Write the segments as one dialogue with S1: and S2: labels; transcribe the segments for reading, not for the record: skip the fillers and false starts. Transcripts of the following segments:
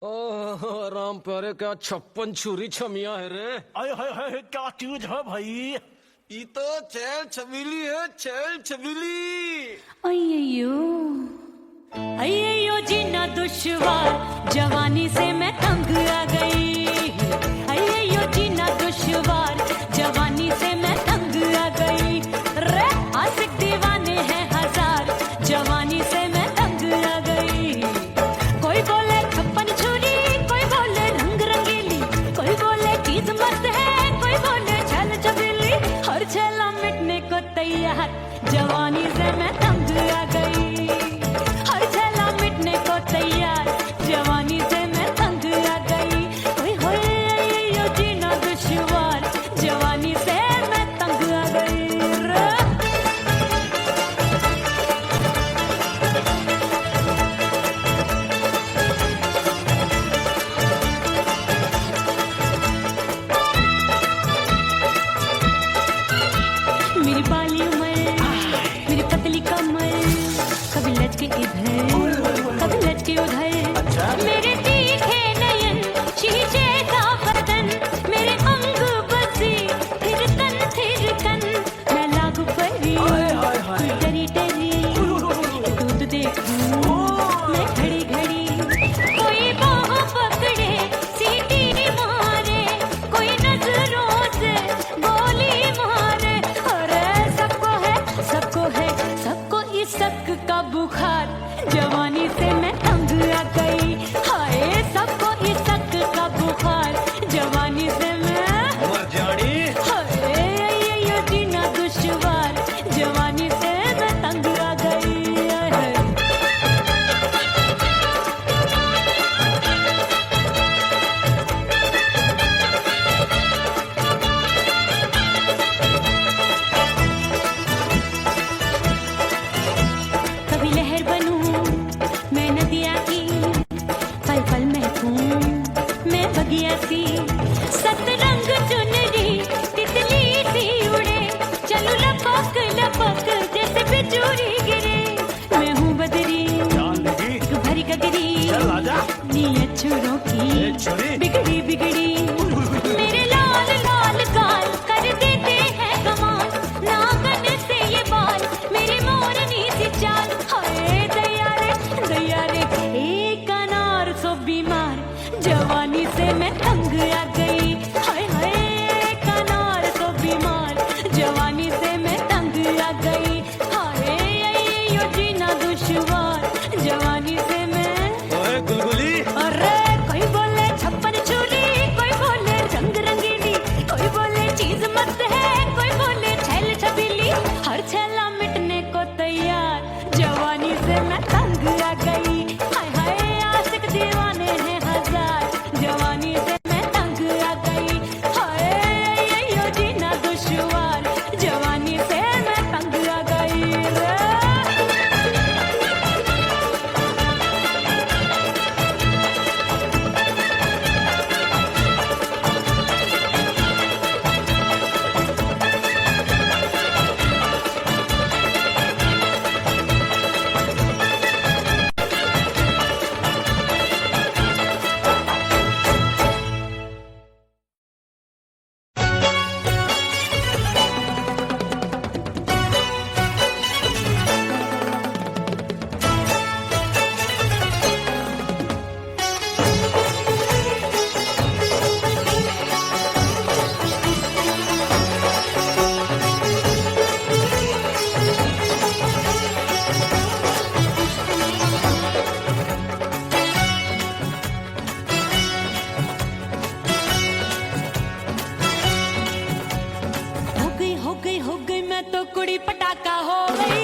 S1: ओह राम प्यारे, क्या 56 छुरी छमिया है रे।
S2: आय हाय हाय, क्या चीज है भाई।
S1: ये तो चैल छबीली है, चैल छबीली।
S3: अय्यो अय्यो जीना दुश्वार, जवानी से मैं तंग आ गई। अय्यो जीना दुश्वार, जवानी से मैं तंग आ गई। रे आशिक दीवाने हैं हजार, जवानी से मैं तंग आ गई। कोई बोले 56 छुरी, कोई बोले रंग रंगीली, कोई बोले चीज मस्त है, कोई बोले छल छबीली। हर छेला मिटने को तैयार, जवानी से मैं तंग आ गई। हर छेला मिटने को तैयार, जवानी से मैं तंग आ गई। ओए होए यो जीना दुश्वार, जवानी से मैं तंग आ गई। मेरी बाली उमर, मेरी पतली कमर, कभी लचके इधर कभी लचके उधर। मेरे तीखे नयन, शीशे का बदन, मेरे अंग बसे थिरकन थिरकन। मैं लागू परी डरी डरी, दूध देखूं मैं घड़ी घड़ी। कोई बाह पकड़े सीटी मारे, कोई नजरों से गोली मारे। अरे सबको इस शक का बुखार, जवानी से मैं तंग आ गई। हाय सबको इस शक का बुखार, जवानी से मैं
S2: मर जानी।
S3: हाय यो जीना दुश्वार, जवानी से मैं तंग आ गई। कभी लहर बनूं मैं नदिया की, पल पल महकूं मैं बगिया सी। सतरंग चुनरी तितली सी उड़े, चलूं लपक लपक जैसे बिजुरी गिरे। मैं हूँ बदरी
S2: जान लगी,
S3: एक भरी गगरी,
S2: चल आजा।
S3: नीयत छुरों
S2: ए
S3: की
S2: छुरी।
S3: बिगड़ी बिगड़ी। मेरे लाल लाल गाल कर देते हैं कमाल, नागन से ये बाल मेरी मोरनी सी चाल। हाय दैया रे एक अनार सो बीमार, जवानी से मैं तंग आ गई। हाय हाय एक अनार सो बीमार, जवानी से मैं तंग आ गई। हाय यो जीना दुश्वार, जवानी से मैं।
S2: ओए गुलगुली,
S3: अरे कोई बोले 56 छुरी, कोई बोले रंग रंगीली, कोई बोले चीज मस्त है, कोई बोले छल छबीली। हर छेला मिटने को तैयार, जवानी से मैं तंग आ गई। हाय हाय आशिक दीवाने हैं हजार, जवानी से मैं तंग आ गई। हाय यो जीना दुश्वार, जवानी से मैं तंग आ गई रे। हो गई मैं तो कुड़ी पटाखा हो गई।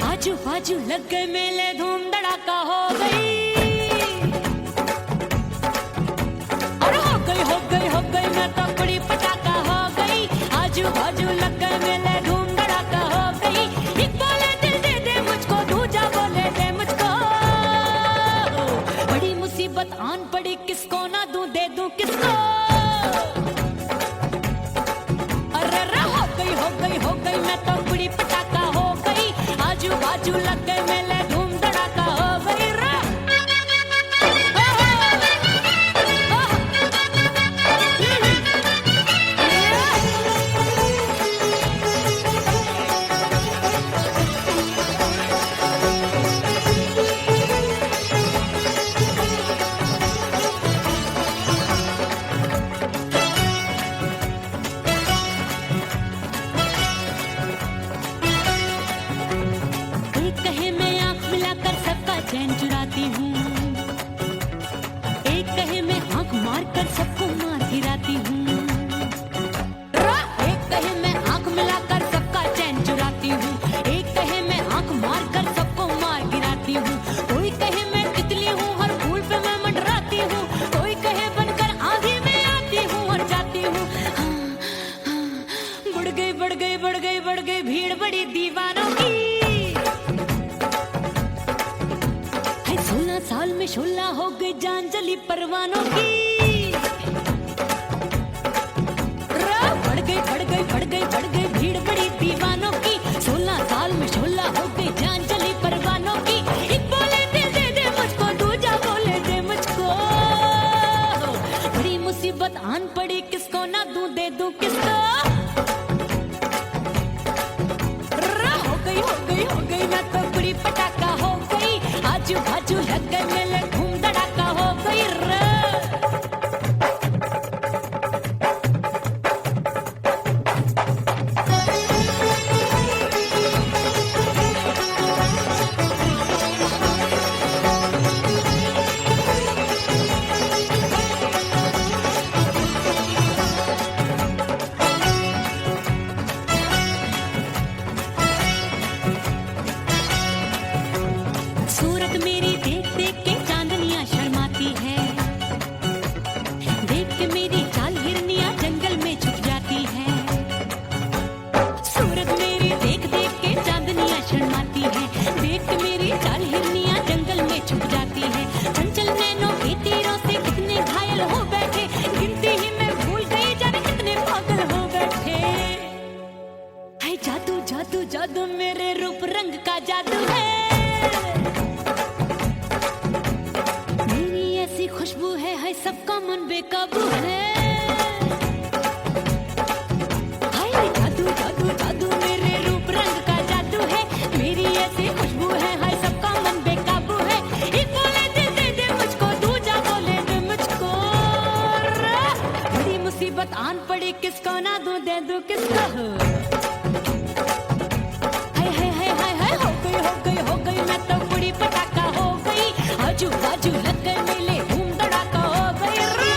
S3: आजू बाजू लग गए मेले, धूम धड़ाका हो गई। और हो गई मैं तो कुड़ी पटाखा हो गई। आजू बाजू लग गए मेले, धूम धड़ाका हो गई। एक बोले दिल दे दे मुझको, दूजा बोले दे मुझको। बड़ी मुसीबत आन पड़ी, किसको ना दूं दे दूं किसको। हो गई मैं तो कुड़ी पटाखा हो गई। आजू बाजू लग गए मेले, धूम धड़ाका हो चैन चुराती हूँ। एक कहे मैं आंख मार कर सबको मार गिराती हूँ। एक कहे मैं आंख मिलाकर सबका चैन चुराती हूँ। एक कहे मैं आंख मार कर सबको मार गिराती हूँ। कोई कहे मैं तितली हूँ, हर फूल पे मैं मंडराती हूँ। कोई कहे बनकर आंधी में आती हूँ और जाती हूँ। बढ़ गई बढ़ गई बढ़ गई बढ़ गई भीड़ बड़ी दीवानों की। 16 साल में शोला हो गई जान जली परवानों की। बढ़ गई बढ़ गई बढ़ गई बढ़ गई भीड़ बड़ी दीवानों की। 16 साल में शोला हो गई जान जली परवानों की। एक बोले दे दे मुझको, दूजा बोले दे मुझको। बड़ी मुसीबत आन पड़ी, किसको ना दूं दे दूं किसको। हो गई मैं तो बुरी पटाखा हो गई। आजू बाजू लग गए मेले, धूम धड़ाका हो गई रे। सूरत मेरी देख देख के चांदनियां शर्माती है। देख के मेरी चाल हिरनियां जंगल में छुप जाती है। सूरत मेरी देख देख के चांदनियां शर्माती है। देख के मेरी चाल हिरनियां जंगल में छुप जाती है। चंचल नैनों के तीरों से कितने घायल हो बैठे, गिनती ही मैं भूल गई जाने कितने पागल हो बैठे। है जादू जादू जादू मेरे रूप रंग का जादू है। खुशबू है सबका मन बेकाबू है। हाय जादू जादू जादू मेरे रूप रंग का जादू है। मेरी ऐसी खुशबू है, हाय सबका मन बेकाबू है। एक बोले दे मुझको, दूजा बोले दे मुझको। बड़ी मुसीबत आन पड़ी, किसको ना दूं दे दूं किसको। हाय हाय हाय हाय हाय हो गई मैं तो बुरी पटाखा हो गई। आजू बाजू लग गए मेले, धूम धड़ाका हो गई रे।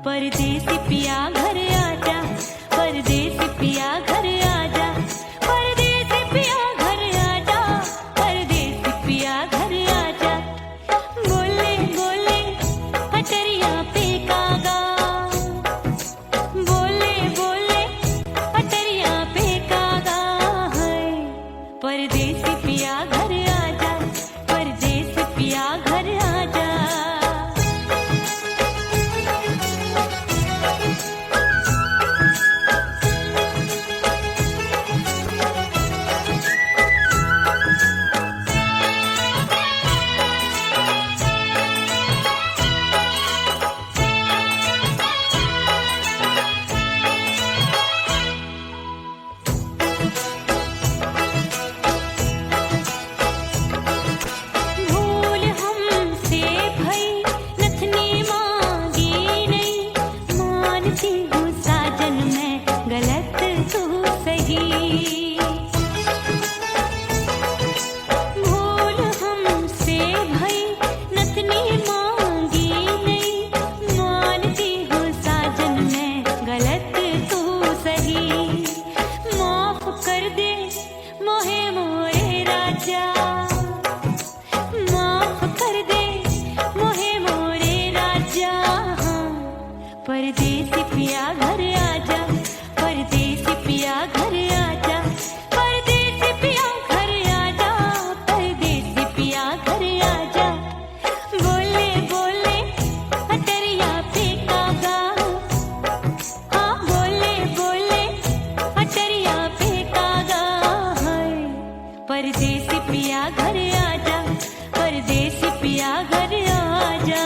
S3: परदेसी पिया घर आजा, परदेसी पिया घर आजा, परदेसी पिया घर आजा, परदेसी पिया घर आजा। बोले बोले अटरिया पे कागा, बोले बोले अटरिया पे कागा है। परदेसी पिया घर आजा, परदेसी पिया घर आजा। परदेसी पिया घर आजा, परदेसी पिया घर आजा, परदेसी पिया घर आजा, परदेसी पिया घर आजा, परदेसी पिया घर आजा।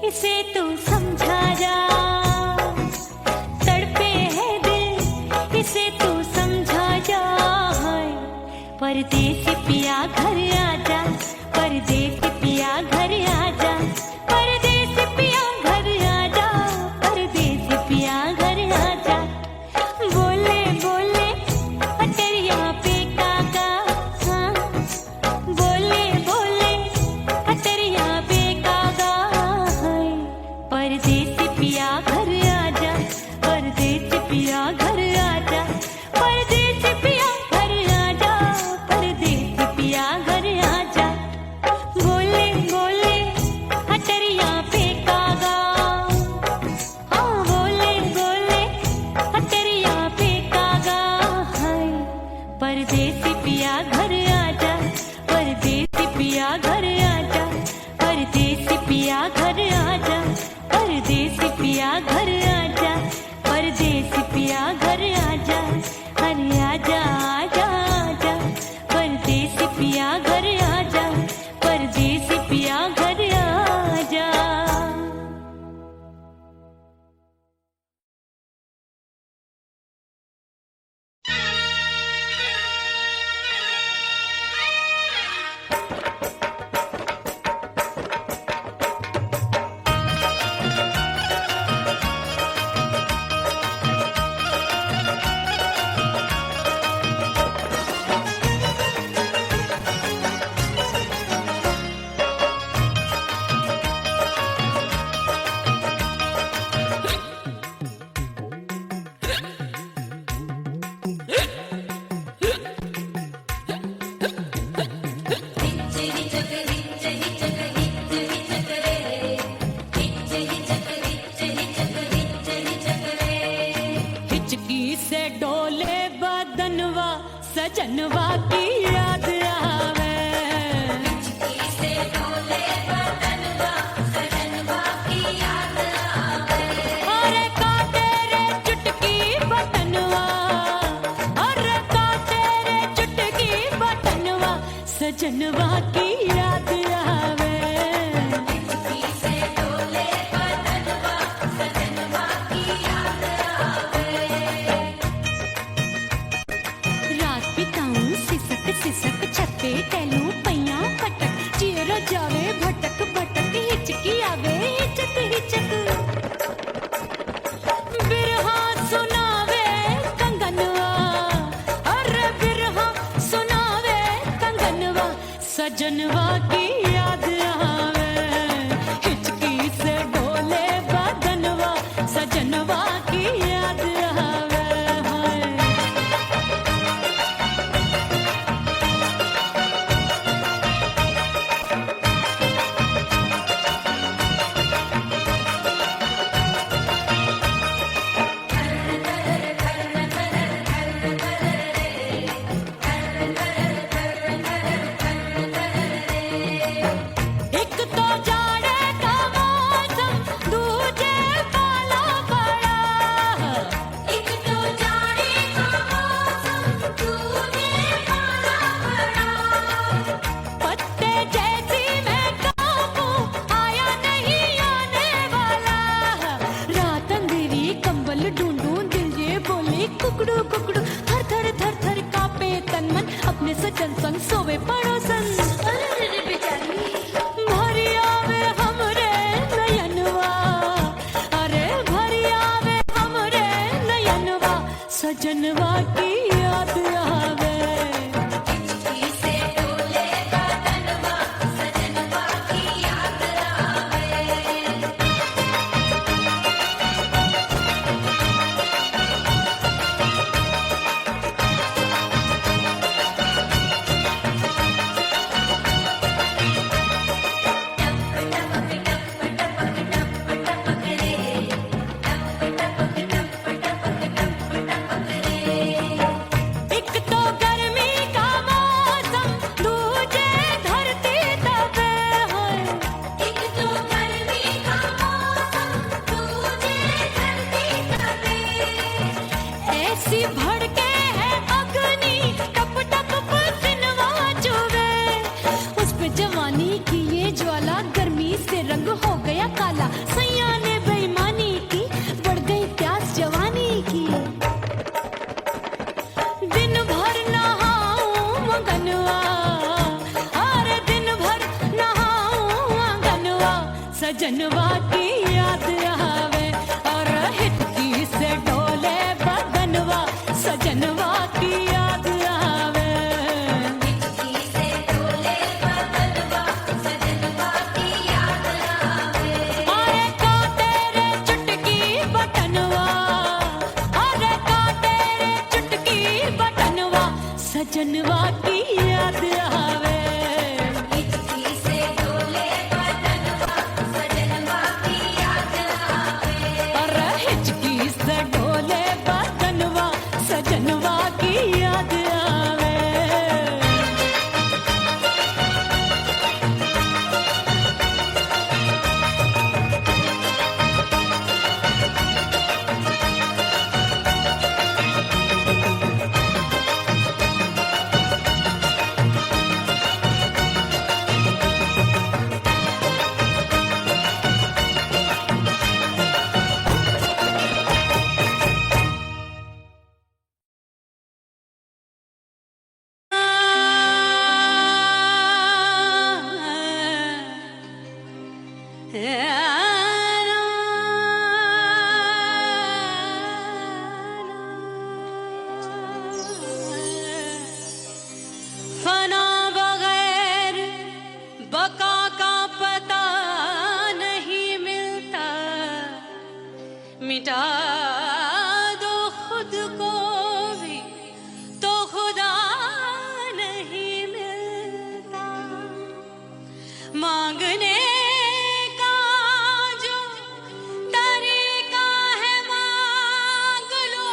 S3: इसे तू समझा जा, तड़पे है दिल इसे तू समझा जा। परदेसी पिया घर आजा, परदेसी पिया घर आजा, परदेसी पिया घर आजा, परदेसी पिया घर आजा। बोले बोले अटरिया पे काका, हाँ बोले बोले अटरिया पे काका। परदेसी पिया घर आजा, परदेसी पिया घर आजा, परदेसी पिया घर आजा, परदेसी पिया घर आजा। बोले बोले अटरिया पे कागा, हाँ बोले बोले अटरिया पे कागा। परदेसी पिया घर आजा, परदेसी पिया घर आजा, परदेसी पिया घर आजा, परदेसी पिया घर आजा, परदेसी पिया घर आजा। अरे आजा आजा आजा, परदेसी पिया घर आजा, परदेसी पिया घर आजा। हिचकी से डोले बदनवा सजनवा की याद आवे, हिचकी से डोले बदनवा सजनवा की याद आवे। अरे का तेरे चुटकी बटनवा, अरे का तेरे चुटकी बटनवा सजनवा की याद आवे। हिचकी से डोले बदनवा सजनवा की याद आवे। रात बिताऊं सिसक सिसक छत्ते टैलूं पैया पटक, चिर जावे भटक भटक, हिचकी आवे हिचक हिचक। बिरहा सुनावे कंगनवा, अरे बिरहा सुनावे कंगनवा सजन ऐसी भड़के है अग्नि, टप टप पसीनवा चुभे। उस पे जवानी की ये ज्वाला, गर्मी से रंग हो गया काला। सैया ने बेईमानी की, बढ़ गई प्यास जवानी की। दिन भर नहाऊं मगनवा, अरे दिन भर नहाऊं मगनवा। सजनवा की याद आवे और हिचकी से डोले बदनवा। सजनवा की याद आवे,
S4: हिचकी से डोले बदनवा, सजनवा की याद आवे।
S3: अरे काटे रे चुटकी बटनवा, अरे काटे रे चुटकी बटनवा। सजनवा की याद आवे,
S4: हिचकी से डोले बदनवा, सजनवा की याद आवे।
S3: अरे हिचकी से डोले बदनवा। सजनवा की याद आवे। फना बगैर बका का पता नहीं मिलता। मिटा दो खुद को भी तो खुदा नहीं मिलता। मांगने का जो तरीका है मांग लो।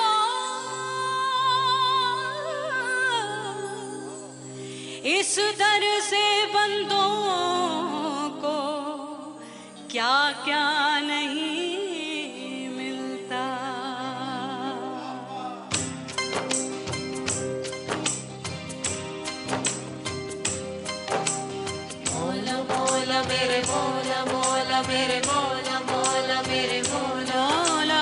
S3: इस दर से बंदों को क्या क्या नहीं मिलता।
S4: मौला मौला मेरे मौला, मौला मेरे मौला, मौला मेरे मौला।
S3: मौला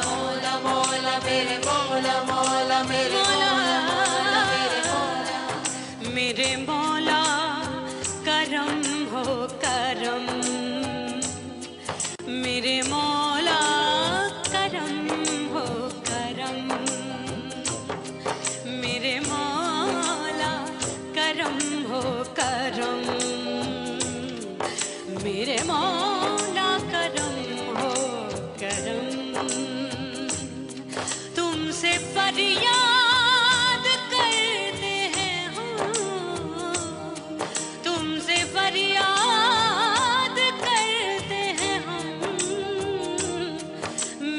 S4: मौला मौला मेरे मौला, मौला मेरे मौला, मौला मेरे मौला।
S3: मेरे मौला करम हो करम। मेरे मौला करम हो करम। मेरे मौला करम हो करम। मेरे मौला करम हो करम। तुमसे फरियाद करते हैं हम, तुमसे फरियाद करते हैं हम।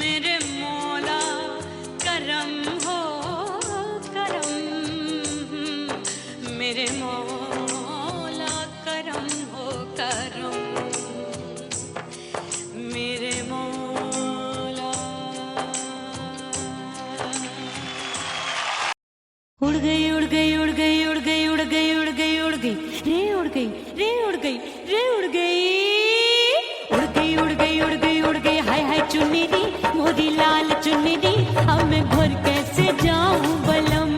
S3: मेरे मौला करम हो करम। मेरे मौला करम हो करम। मेरे मौला। उड़ गई उड़ गई उड़ गई उड़ गई उड़ गई उड़ गई उड़ गई रे उड़ गई रे उड़ गई रे उड़ गई उड़ गई उड़ गई उड़ गई उड़ गई। हाय हाय चुन्नी मोरी लाल चुन्नी, अब मैं घर कैसे जाऊं बलम।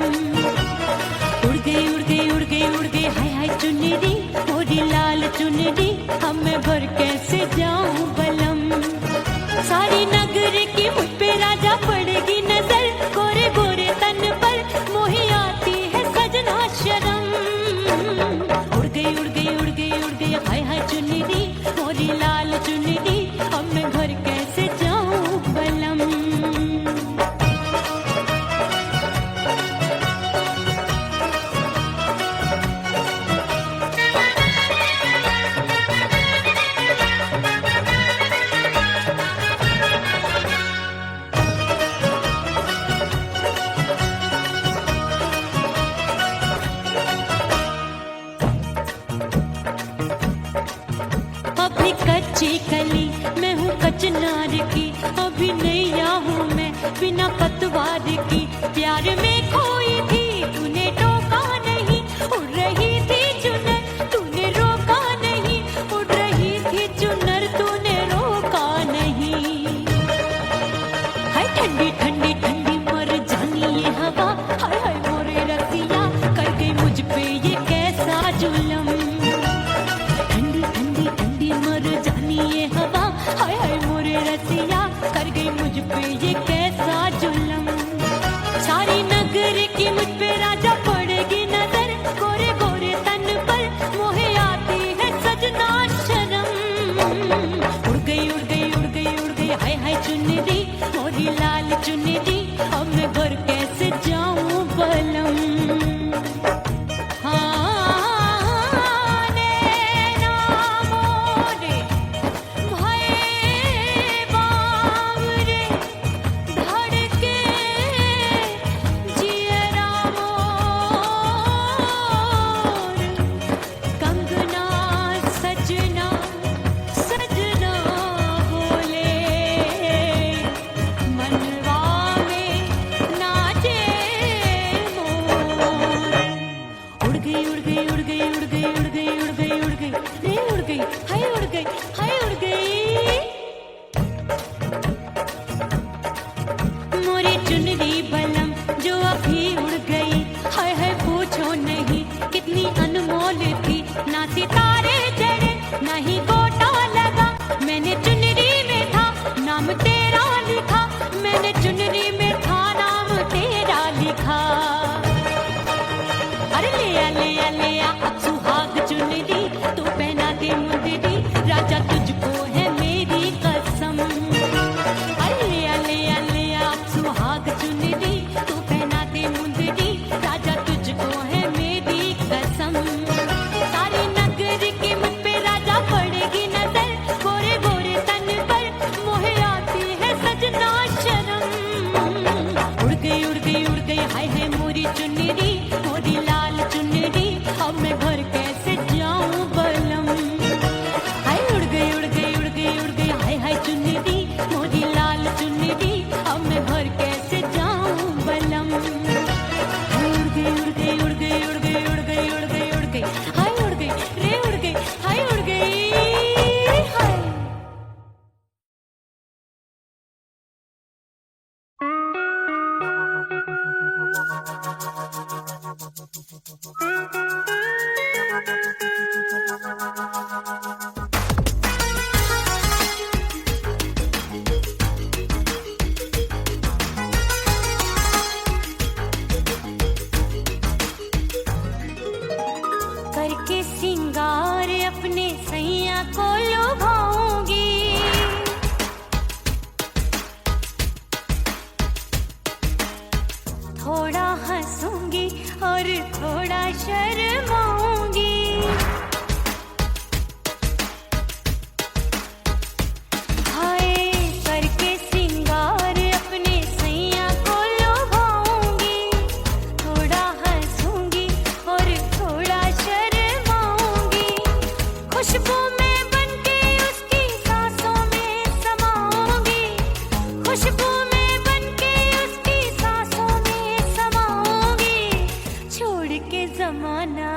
S3: उड़ गई उड़ गई उड़ गई उड़ गई हाय हाय चुन्नी मोरी लाल चुन्नी, अब मैं घर कैसे जाऊं बलम। सारी नगर की मुझ पे राजा पड़ेगी नजर, गोरे गोरे तन पर मोही आती चिनार की, अभी नैया हूँ मैं बिना पतवार की। प्यार में खोई थी तूने टोका नहीं, उड़ रही थी चुनर तूने रोका नहीं, उड़ रही थी चुनर तूने रोका नहीं। हाय ठंडी ठंडी ठंडी मर जानी ये हवा, हाय हाय मोरे रसिया कर गई मुझ पे ये कैसा जुल्म। ठंडी ठंडी ठंडी मर जानी ये हवा, हाय हाय मोरे रसिया कर गई मुझ पे ये कैसा जुल्म। सारी नगर की मुझ पे राजा पड़ेगी नजर, गोरे गोरे तन पर मोहे आती है सजना शर्म। उड़ गई उड़ गई उड़ गई उड़ गई हाय हाय चुनरी मोरी लाल चुनरी, अब मैं घर कैसे जाऊं बलम। हाँ नैना मोरे भये बावरे, धड़के जियरा मोर, कंगना सजना सजना बोले, मनवा में नाचे मोर। उड़ गई उड़ गई उड़ गई उड़ गई उड़ गई उड़ गई उड़ गई रे उड़ गई हाय उड़ गई हाय उड़ गई। मोरी चुनरी बलम जो अभी उड़ गई, हाय हाय पूछो नहीं कितनी अनमोल थी। ना सितारे जड़े ना ही गोटा लगा, मैंने चुनरी में था नाम तेरा लिखा, मैंने चुनरी में था नाम तेरा लिखा। अरे ले आ ले आ ले आ अब सुहाग चुनरी, तू पहना दे मुंदरी राजा तुझको है मेरी कसम। अरे ले आ ले आ ले आ अब सुहाग चुनरी, तू पहना दे मुंदरी राजा तुझको है मेरी कसम। सारी नगर की मुझ पे राजा पड़ेगी नजर, गोरे गोरे तन पर मोहे आती है सजना शर्म। उड़ गई उड़ गई उड़ गई हाय हाय मोरी चुनरी मोरी लाल चुनरी, अब मैं घर कैसे जाऊं बलम। हाय उड़ गई उड़ गई उड़ गई उड़ गई हाय हाय चुनरी मोरी लाल चुनरी, अब मैं घर कैसे जाऊं बलम। हाय उड़ गई उड़ गई उड़ गई उड़ गई उड़ गई उड़ गई उड़ गई हाय उड़ गई रे उड़ गई हाय उड़ गई हाय। करके सिंगार अपने सैया को लुभाऊंगी, थोड़ा हंसूंगी और थोड़ा शर्माऊंगी। हाय करके सिंगार अपने सैया को लुभाऊंगी, थोड़ा हंसूंगी और थोड़ा शर्माऊंगी। खुशबू में बनके उसकी सांसों में समाऊंगी, खुशबू में बनके उसकी सांसों में समाऊंगी। छोड़ के जमाना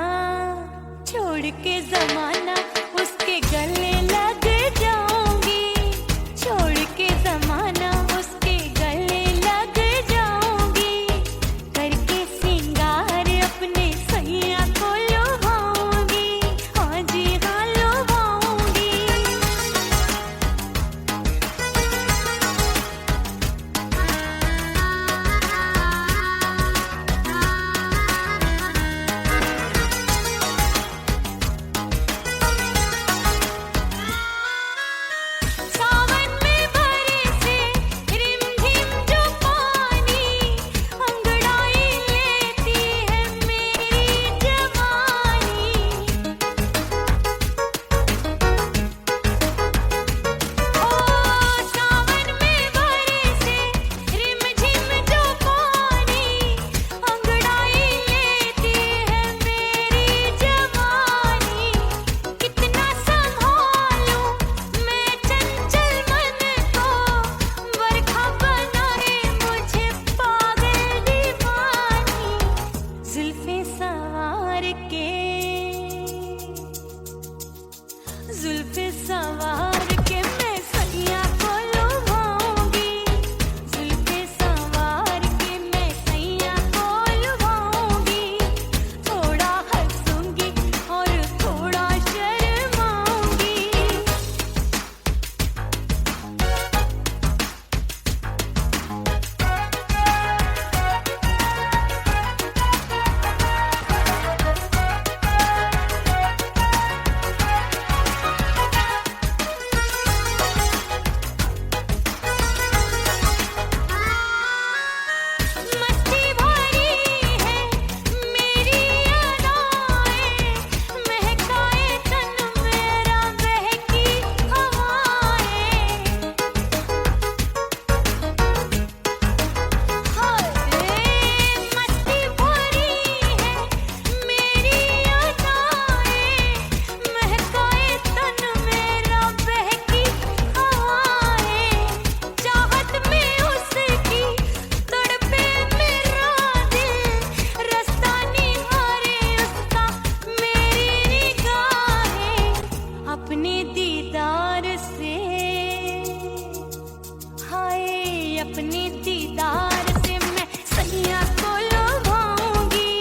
S3: अपने दीदार से मैं सैया को लुभाऊंगी,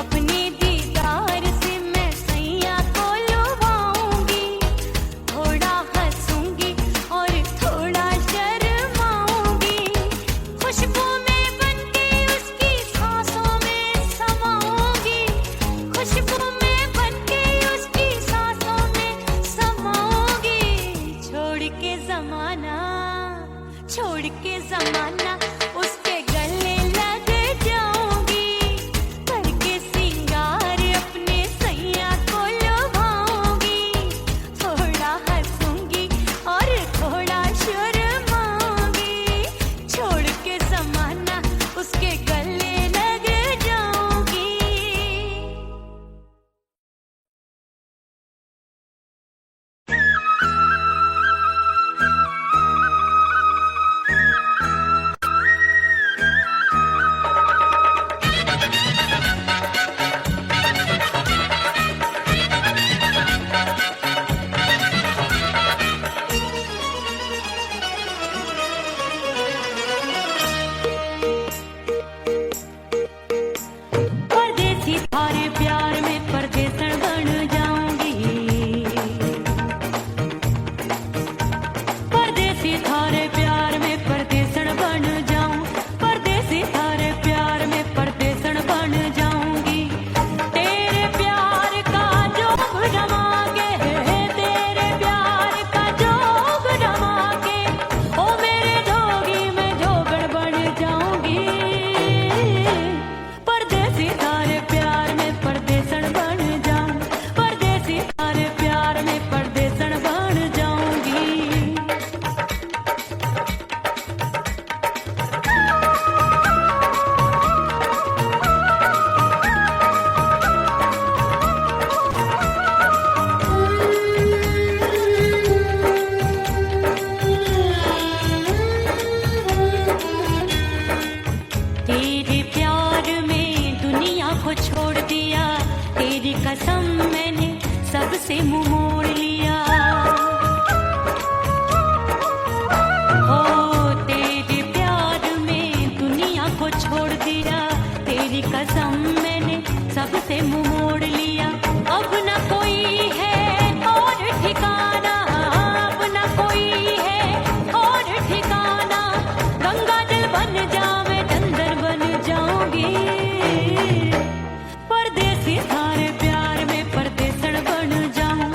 S3: अपने दीदार से मैं सैया को लुभाऊंगी। थोड़ा हंसूंगी और थोड़ा शर्माऊंगी, खुशबू में बनके उसकी सांसों में समाऊंगी, खुशबू में बनके उसकी सांसों में समाऊंगी। छोड़ के जमाना उसके गले लग जाऊंगी, करके सिंगार अपने सैया को लुभाऊंगी। थोड़ा हंसूंगी और थोड़ा शर्माऊंगी, छोड़ के जमाना उसके गले लग जाऊंगी। परदेसी थारे प्यार में परदेसन बन जाऊंगी, परदेसी थारे प्यार में परदेसन बन जाऊं, परदेसी थारे प्यार में परदेसन बन जाऊंगी। तेरे प्यार का जोग जमा के, तेरे प्यार का जोग जमा के, ओ मेरे जोगी में जोगड़ बन जाऊंगी। परदेसी थारे प्यार में परदेसन बन जाऊं, परदेसी थारे प्यार में परदेसन बन जाऊंगी। तेरे प्यार में दुनिया को छोड़ दिया, तेरी कसम मैंने सबसे मुंह मोड़ लिया। हो तेरे प्यार में दुनिया को छोड़ दिया, तेरी कसम मैंने सबसे मुंह मोड़ लिया। अब न कोई है और ठिकाना, अब न कोई है और ठिकाना, गंगा जल बन जावे चंदन बन जाऊंगी। परदेसी थारे प्यार में परदेसन बन जाऊं,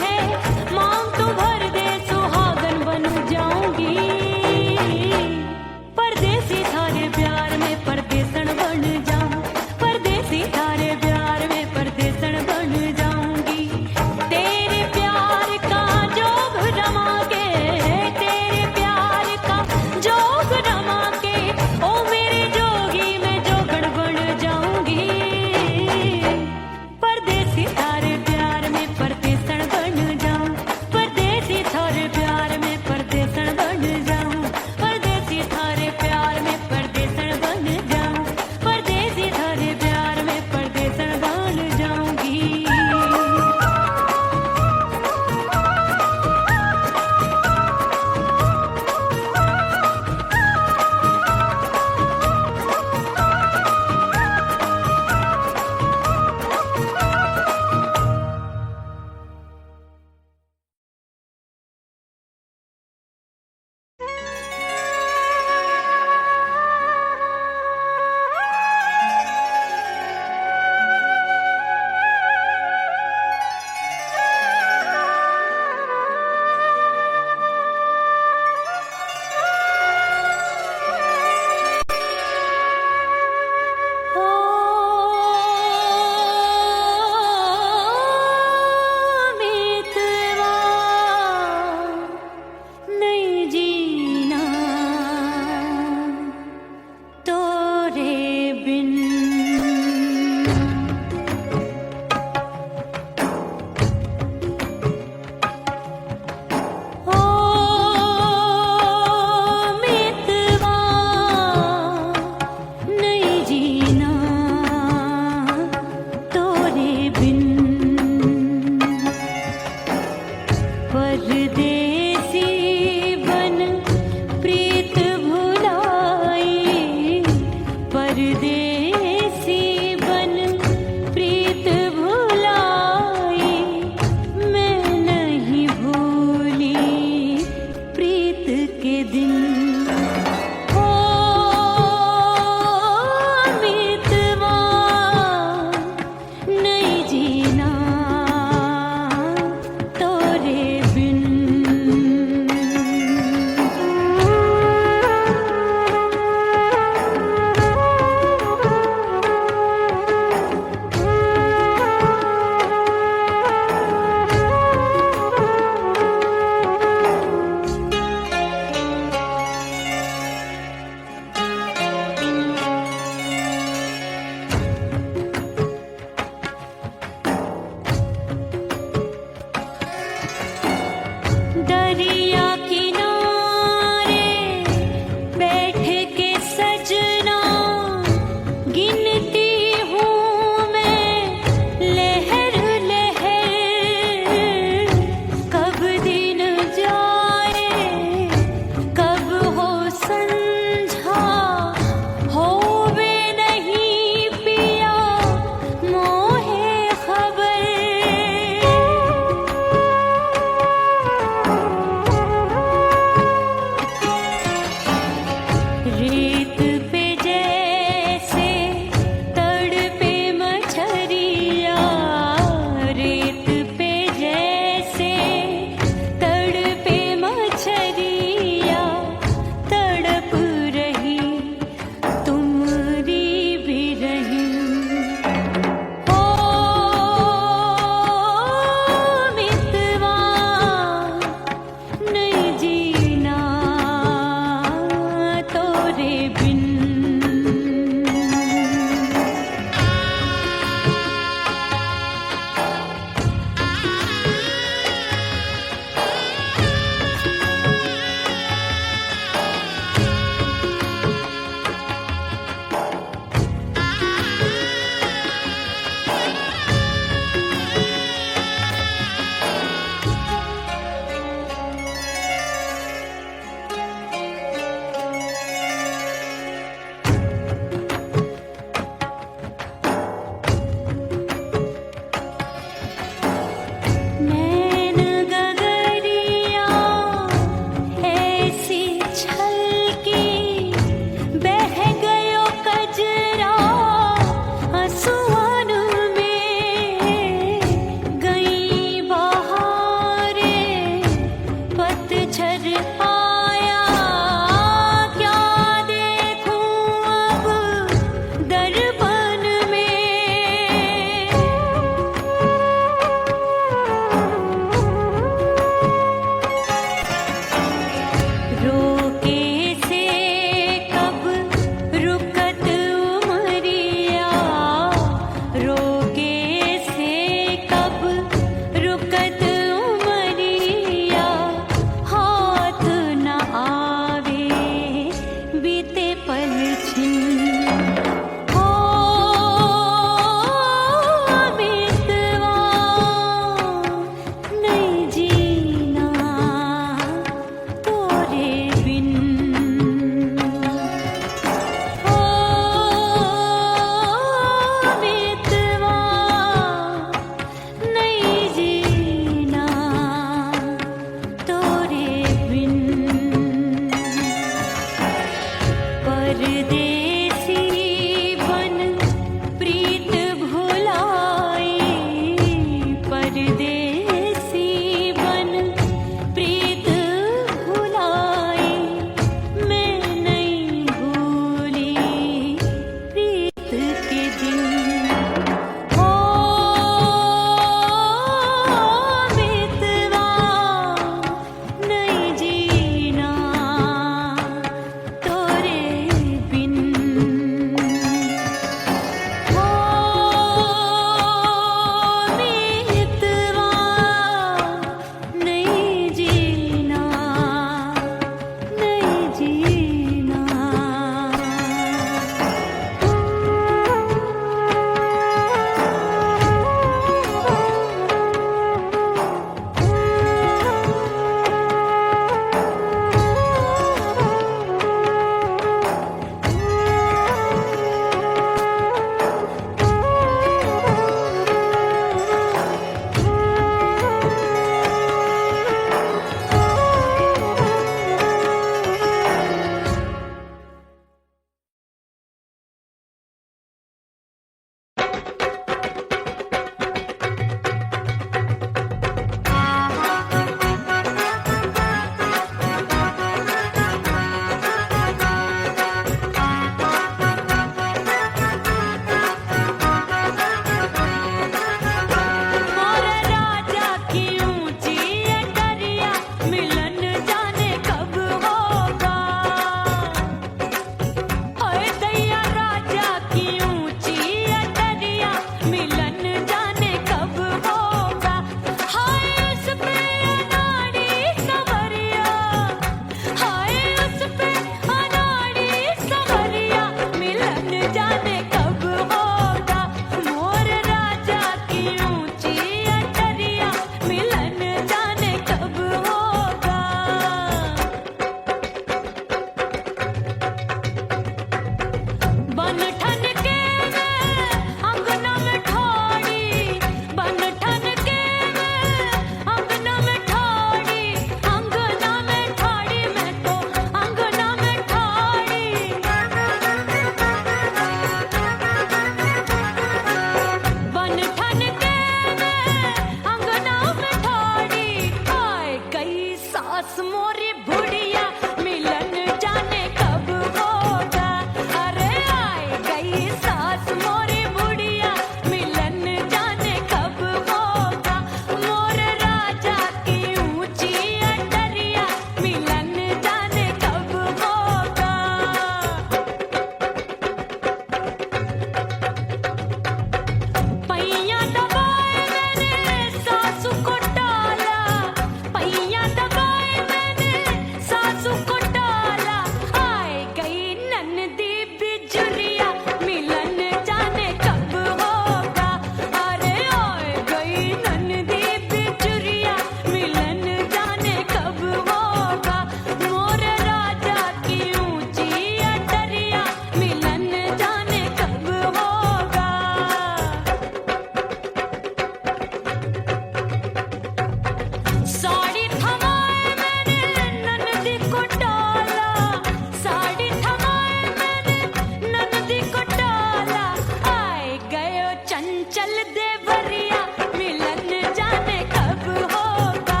S3: चंचल देवरिया मिलन जाने कब होगा।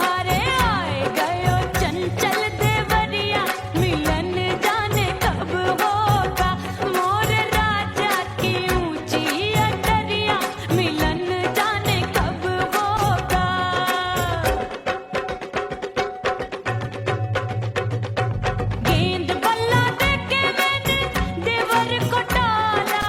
S3: अरे आए गयो चंचल देवरिया मिलन जाने कब होगा। मोर राजा की ऊंची अटरिया मिलन जाने कब होगा। गेंद बल्ला देके मैंने देवर को टाला,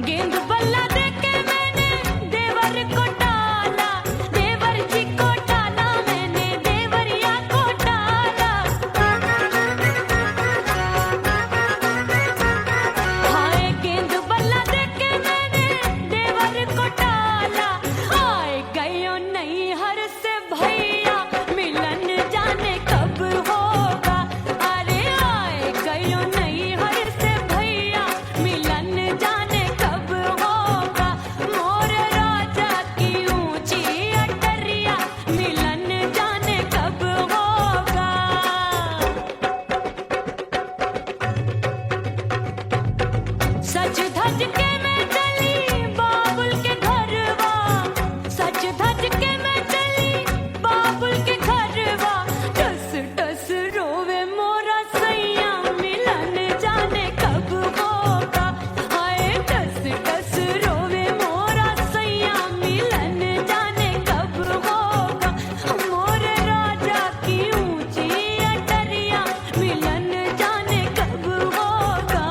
S3: गेंद बल्ला देके मैंने देवर को टाला, देवर जी को टाला मैंने देवरिया को टाला। हाय गेंद बल्ला देके मैंने देवर को टाला। आए गयो नैहर से भैया मिलन जाने कब होगा। अरे आए गयो नैहर से भैया मिलन जाने कब होगा। मोर राजा की ऊंची अटरिया मिलन जाने कब होगा। सज धज के मैं चली बाबुल के घरवा, सज धज के मैं चली बाबुल के घरवा। टस टस रोवे मोरा सैया मिलन जाने कब होगा। हाय टस टस रोवे मोरा सैया मिलन जाने कब होगा। मोर राजा की ऊंची अटरिया मिलन जाने कब होगा।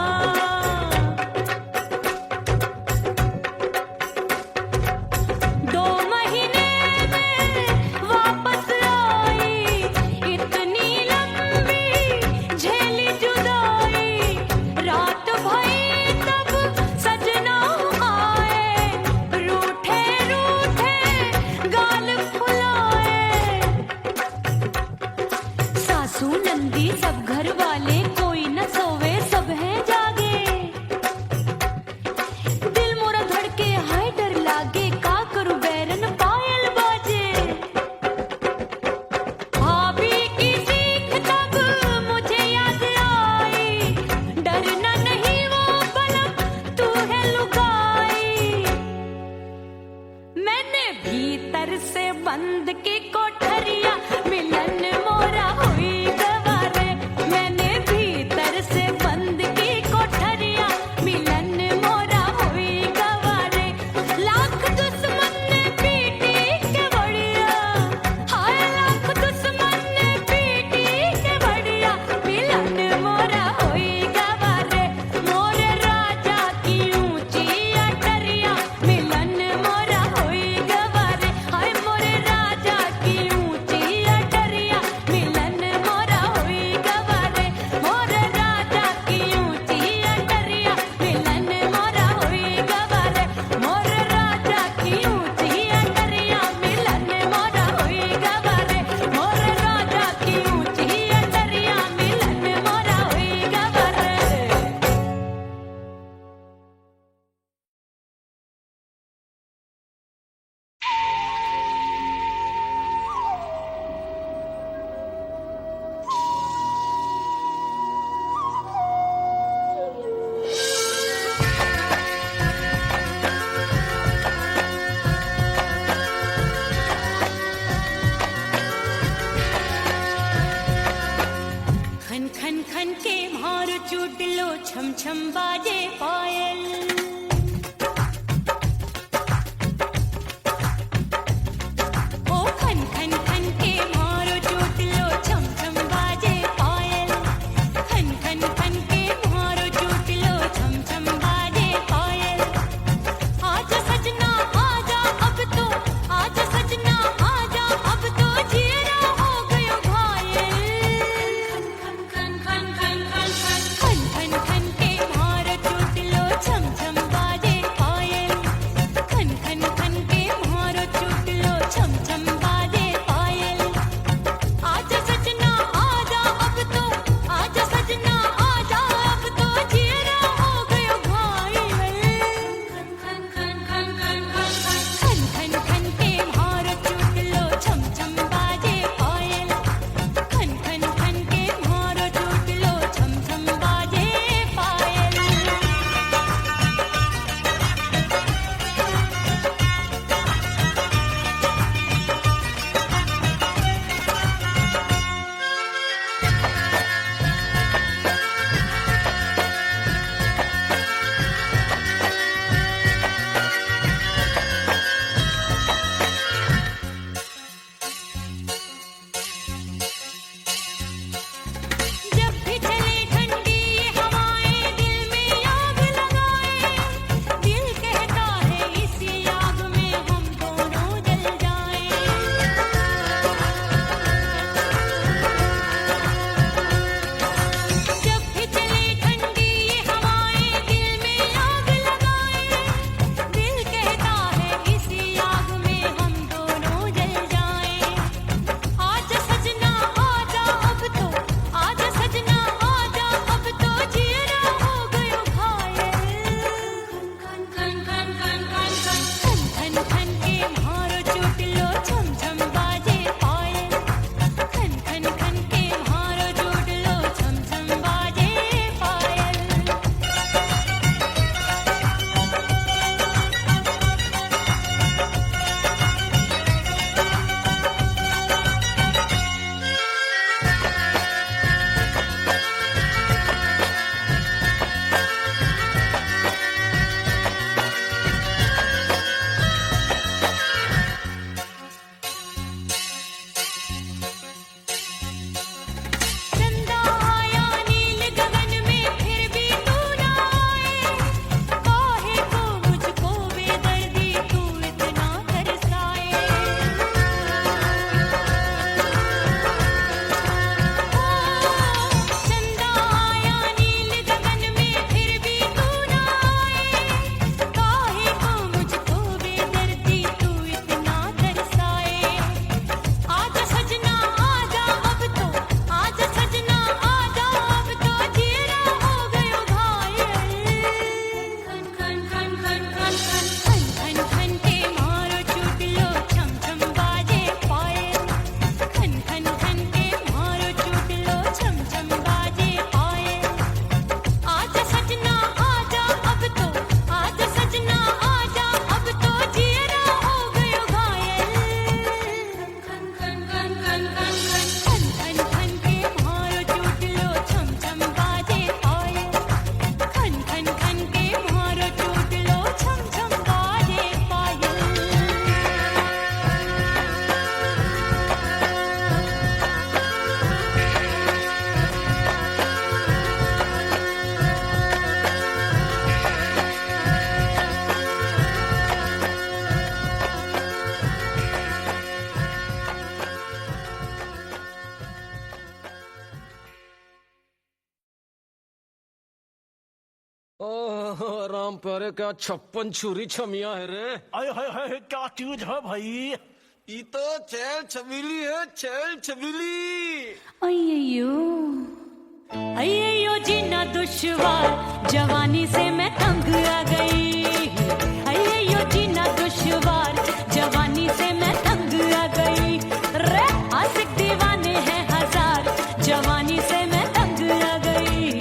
S3: 2 महीने में वापस आई, इतनी लंबी झेली जुदाई। रात भई तब सजना आए, रूठे रूठे गाल फुलाए। सासू नंदी सब घर वाले कोई न सोवे सब हैं जागे। दिल मोरा धड़के हाय डर लागे, का करूं बैरन पायल बाजे। भाभी की सीख तब मुझे याद आई, डरना नहीं वो बलम तू है लुगाई। मैंने भीतर से बंद की कोठरिया मिलन मोरा हुई गवारे। मैंने भीतर से बंद की कोठरिया मिलन मोरा हुई गवारे। लाख दुश्मन ने पीटी के बढ़िया, हाय लाख दुश्मन ने पीटी के बढ़िया मिलन मोरा हुई गवारे। मोर राजा की ऊंची अटरिया मिलन मोरा हुई गवारे। हाय मोर राजा की
S1: पर क्या 56 छुरी छमिया है रे।
S2: आय हाय हाय क्या चीज है भाई।
S1: ये तो चैल छबीली है, चैल छबीली।
S3: अय्यो जीना दुश्वार जवानी से मैं तंग आ गई। अय्यो जीना दुश्वार जवानी से मैं तंग आ गई। रे आशिक दीवाने हैं हजार जवानी से मैं तंग आ गई।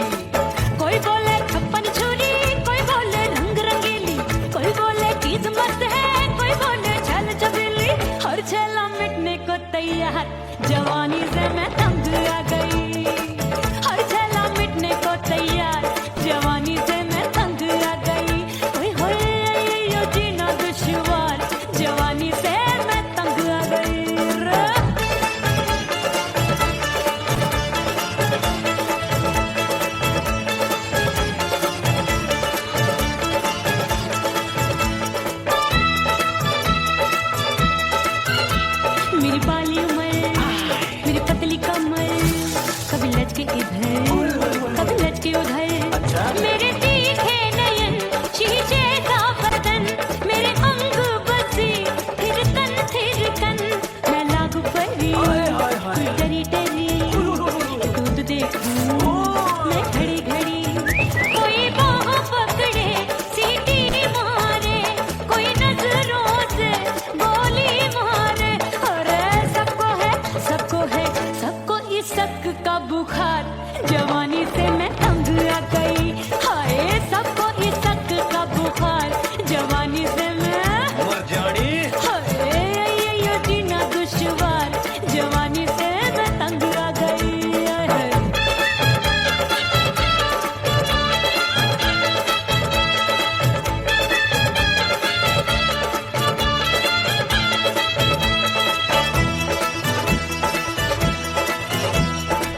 S3: कोई बोले 56 छुरी, कोई बोले रंग रंगीली, कोई बोले चीज मस्त है, कोई बोले छल छबीली। हर छेला मिटने को तैयार जवानी से मैं तंग आ गई। हर छेला मिटने को तैयार जवानी से मैं तंग आ गई। ओए होए यो जीना दुश्वार जवानी से मैं तंग आ गई रे। मेरी बाली उम्र, मेरी पतली कमर, कभी लचके इधर कभी लचके उधर। मेरे तीखे नयन शीशे का बदन, मेरे अंग बसी थिरकन मैं लागू परी डरी डरी दूध देखूं मैं घड़ी घड़ी। कोई बाह पकड़े सीटी मारे, कोई नजरों से गोली मारे। अरे सबको सबको इस शक का बुखार जवानी से मैं तंग आ गई। हाय सबको इस शक का बुखार जवानी से मैं
S2: मर जानी।
S3: हाय ये जीना दुश्वार जवानी से मैं तंग आ गई।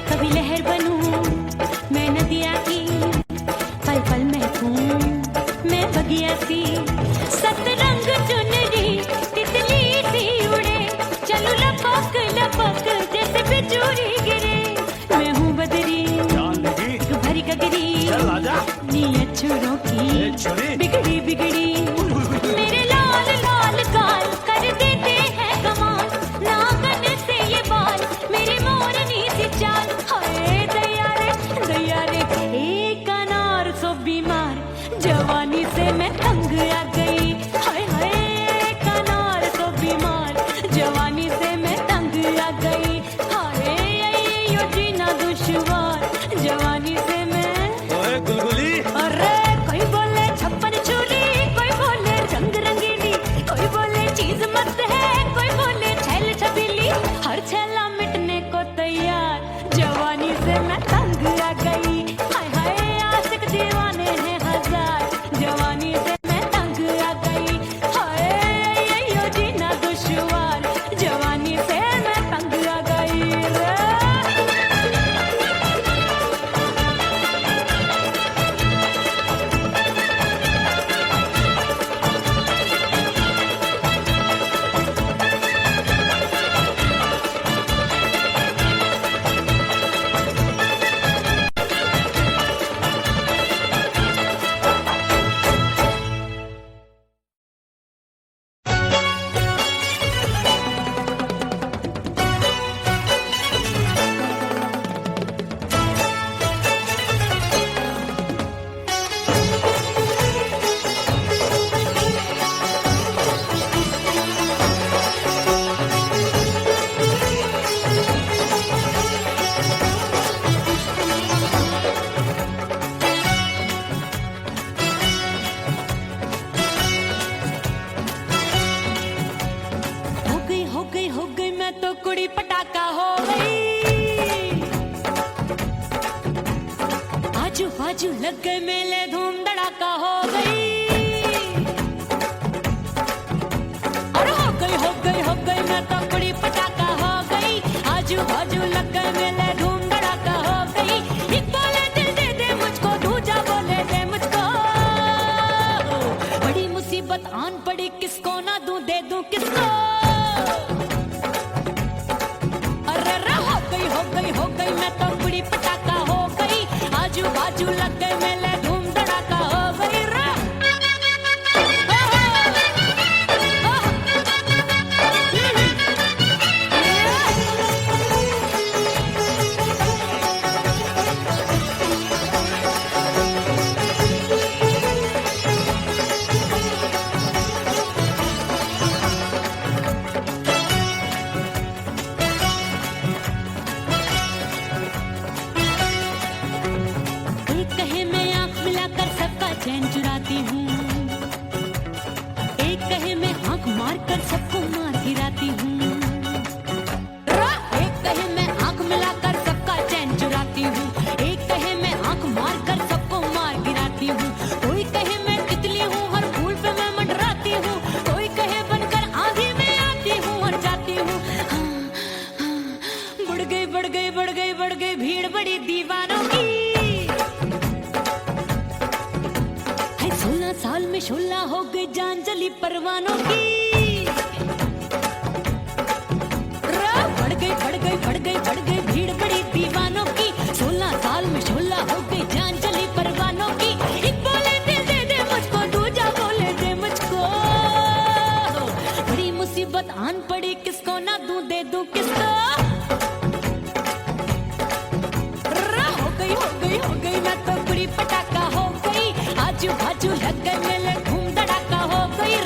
S3: कभी लहर बनूं मैं नदिया की, पल पल महकूं मैं बगिया सी। सतरंग चुनरी तितली सी उड़े, चलूं लपक लपक जैसे बिजुरी गिरे। मैं हूँ बदरी
S2: जान लगी
S3: भरी गगरी,
S2: चल आजा।
S3: नीयत छुरों
S2: ए,
S3: की
S2: छुरी।
S3: बिगड़ी बिगड़ी। मेरे लाल लाल गाल कर देते हैं कमाल, नागन से ये बाल मेरी मोरनी सी चाल। हाय दैया रे एक अनार सो बीमार जवानी से मैं तंग आ गई। हाय हाय एक अनार सो बीमार जवानी से मैं तंग आ गई। हाय यो जीना दुश्वार जवानी से मैं।
S2: ओए गुलगुली।
S3: अरे कोई बोले 56 छुरी, कोई बोले रंग रंगीली, कोई बोले चीज मस्त है, कोई बोले छैल छबीली। हर छेला मिटने को तैयार जवानी से मैं तंग आ गई। हाय हाय आशिक दीवाने हैं हजार जवानी से मैं तंग आ गई। हाय यो जीना दुश्वार जवानी से मैं तंग आ गई रे। हो गई मैं तो कुड़ी पटाखा हो गई। आजू बाजू लग गए मेले धूम धड़ाका हो गई। अरे हो गई मैं तो कुड़ी पटाखा हो गई। आजू बाजू लग गए मेले धूम धड़ाका हो गई। एक बोले दिल दे दे मुझको, दूजा बोले दे मुझको। बड़ी मुसीबत आन पड़ी, किसको ना दूं दे दूं किसको। हो गई मैं तो कुड़ी पटाखा हो गई। आजू बाजू लग गए मेले धूम धड़ाका हो गई रा। परवानों की। बढ़ गई भीड़ बड़ी दीवानों की। 16 साल में 16 हो गई जान चली परवानों की। एक बोले दिल दे दे मुझको, दूजा बोले दे मुझको। बड़ी मुसीबत आन पड़ी, किसको ना दूं दे दूं किसको। हो गई मैं तो बुरी पटाखा हो गई। आजू बाजू लग गए मेले, धूम धड़ाका हो गई।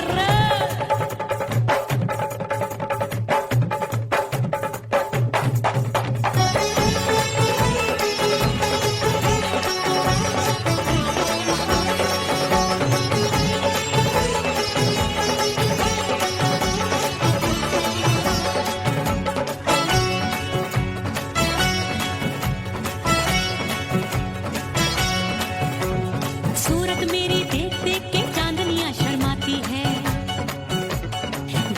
S3: सूरत मेरी देख देख के चांदनियां शर्माती है।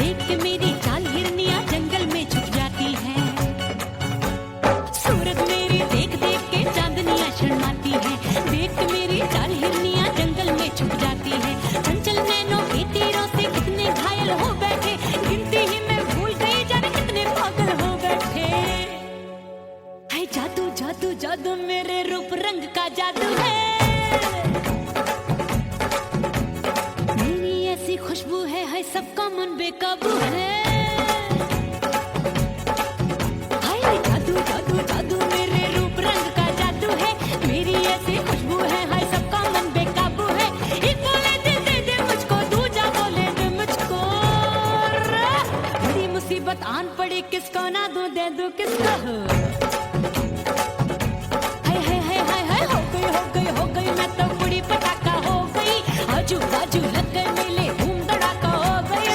S3: देख के मेरी चाल हिरनियां जंगल में छुप जाती है। सूरत मेरी देख देख के चांदनियां शर्माती है। देख के मेरी चाल हिरनियां जंगल में छुप जाती है। चंचल नैनों के तीरों से कितने घायल हो बैठे, गिनती ही मैं भूल गई जाने कितने पागल हो बैठे। है जादू जादू जादू मेरे रूप रंग का जादू है। खुशबू है सबका मन बेकाबू है। हाय जादू जादू जादू मेरे रूप रंग का जादू है। मेरी ऐसी खुशबू है, हाय सबका मन बेकाबू है। एक बोले दिल दे दे मुझको, दूजा बोले दे मुझको। बड़ी मुसीबत आन पड़ी, किसको ना दूं दे दूं किसको। हो गई मैं तो बुरी पटाखा हो गई। आजू बाजू लग गए मेले, धूम धड़ाका हो गई।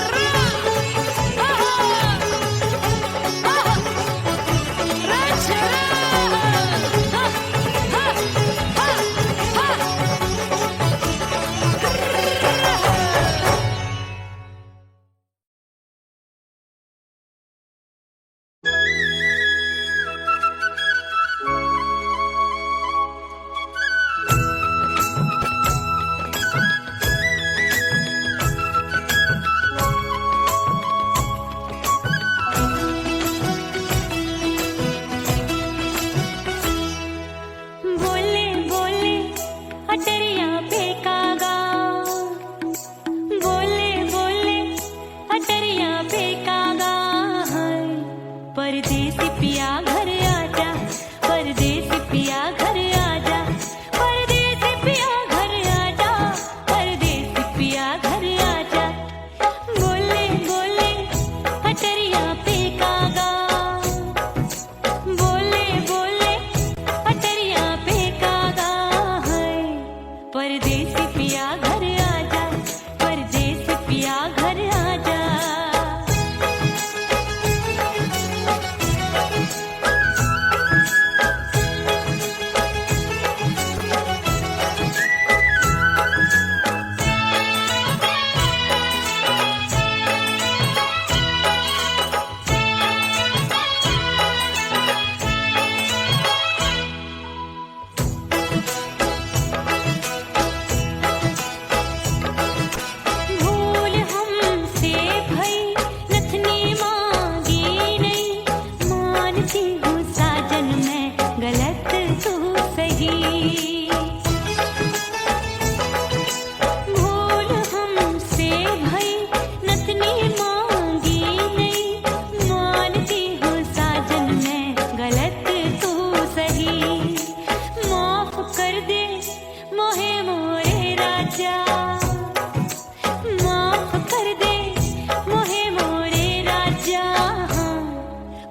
S3: परदेसी पिया घर आजा, परदेसी पिया घर आजा, परदेसी पिया घर आजा, परदेसी पिया घर आजा। बोले बोले अटरिया पे कागा, बोले बोले अटरिया पे कागा है। परदेसी पिया घर आजा, परदेसी पिया घर आजा।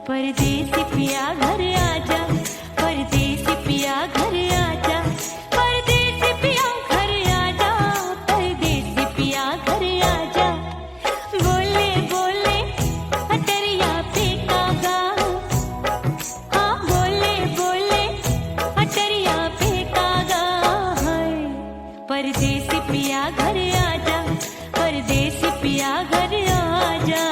S3: परदेसी पिया घर आजा, परदेसी पिया घर आजा, परदेसी पिया घर आजा, परदेसी पिया घर आजा। बोले बोले अटरिया पे कागा, हाँ बोले बोले अटरिया पे कागा है। परदेसी पिया घर आजा, परदेसी पिया घर आजा।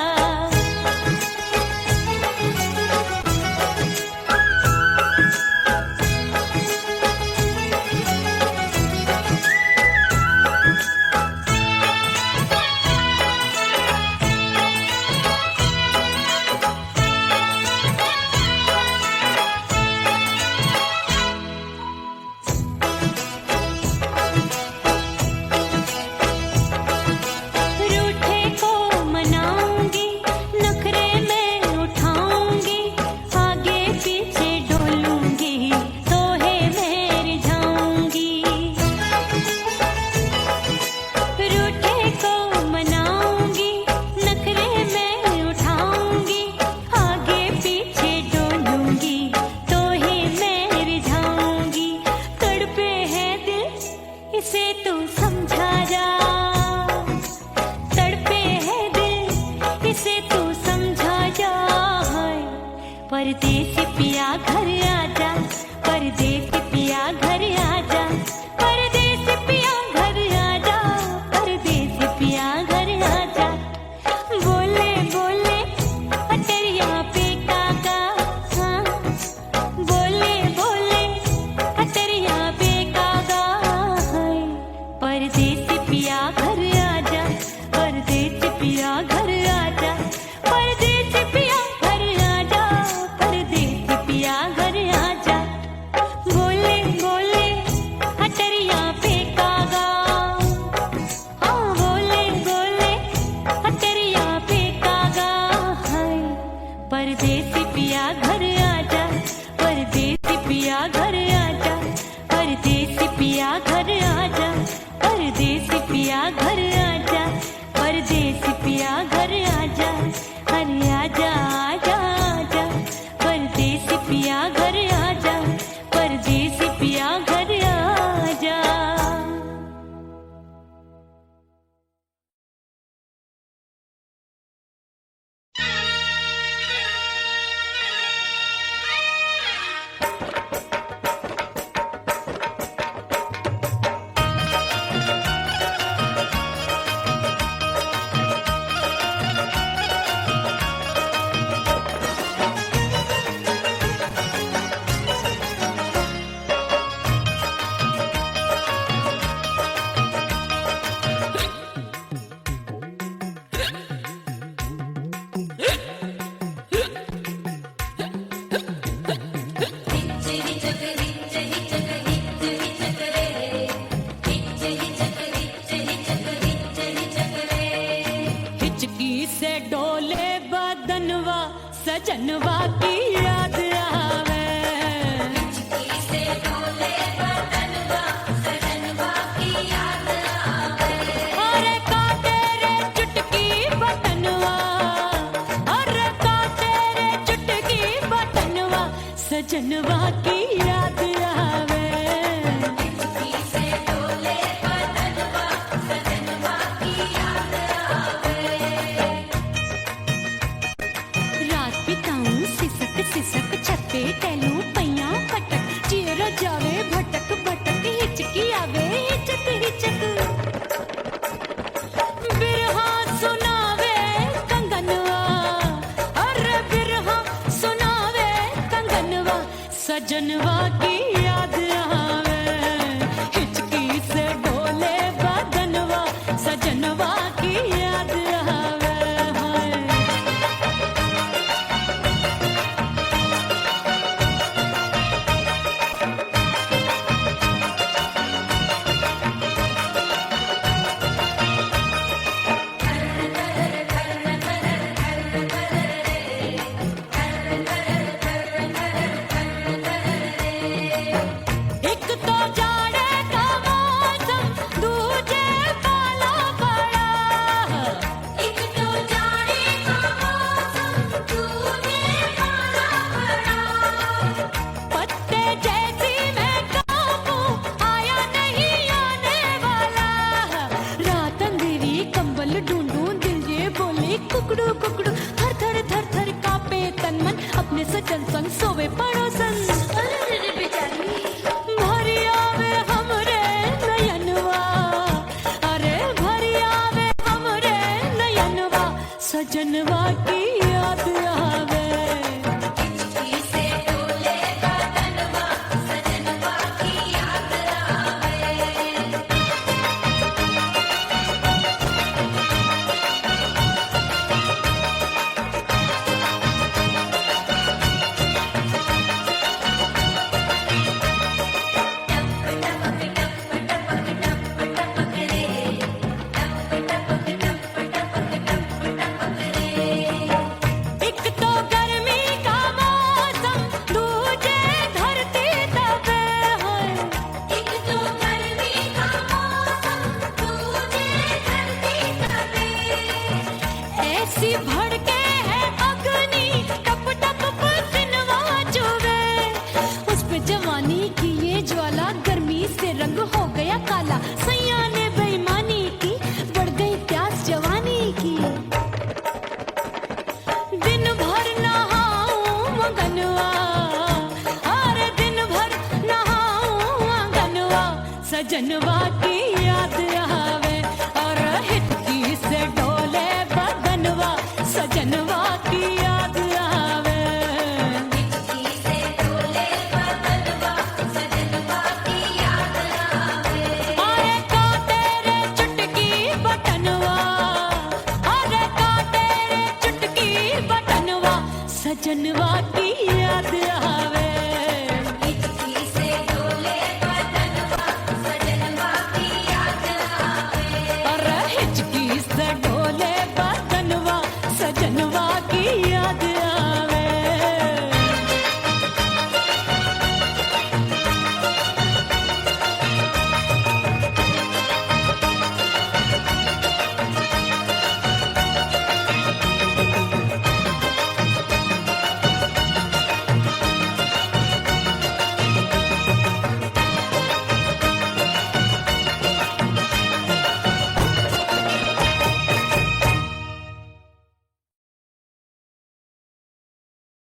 S3: परदेसी पिया घर आजा, परदेसी पिया घर आजा, परदेसी पिया घर आजा, परदेसी पिया घर आजा। बोले बोले अटरिया पे काका, हाँ बोले बोले अटरिया पे काका, हाय परदेसी पिया घर आजा, परदेसी पिया घर आजा, परदेसी पिया घर आजा, परदेसी पिया घर आजा। बोले बोले अटरिया पे कागा, हाँ बोले बोले अटरिया पे कागा, हाय परदेसी पिया घर आजा, परदेसी पिया घर आजा, परदेसी पिया घर आजा, परदेसी पिया घर आजा, परदेसी पिया घर आजा, अरे आजा आजा आजा, परदेसी पिया घर आजा, परदेसी पिया घर आजा। हिचकी से डोले बदनवा, सजनवा की याद आवे, हिचकी से डोले बदनवा, सजनवा की याद आवे। अरे का तेरे चुटकी बदनवा, अरे का तेरे चुटकी बदनवा, सजनवा की याद आवे, हिचकी से डोले बदनवा, सजनवा की याद आवे। रात बिताऊं सिसक सिसक, छत पे टहलूं पैया पटक, चेहरा जावे भटक भटक, हिचकी आवे हिचक हिचक। बिरहा सुनावे कंगनवा, अरे बिरहा सुनावे कंगनवा, सजनवा की याद आवे, हिचकी से डोले बदनवा, सजनवा की याद आवे, हाय। एक तो जाड़े का मौसम, दूजे पाला पड़ा, एक तो जाड़े का मौसम, दूजे पाला पड़ा। पत्ते जैसी मैं कांपूं, आया नहीं आने वाला, रात अंधेरी कंबल ढूंढूं, दिल ये बोले कुकड़ू कुकड़ू, थर थर थर थर कांपे तन मन, अपने सजन संग सोवे पड़ोसन। भरी आवे हमरे नयनवा, अरे भरी आवे हमरे नयनवा, सजनवा की याद आवे, हिचकी से डोले बदनवा, सजनवा की याद आवे। एक तो गर्मी का मौसम, दूजे धरती तपे, हाय एक तो गर्मी का मौसम, दूजे धरती तपे। ऐसी भड़के है अग्नि, टप टप पसीनवा चुभे, उस पे जवानी की ये ज्वाला, गर्मी से रंग हो गया काला, सैया ने बेईमानी की, बढ़ गई प्यास जवानी की। दिन भर नहाऊं मगन सजनवा की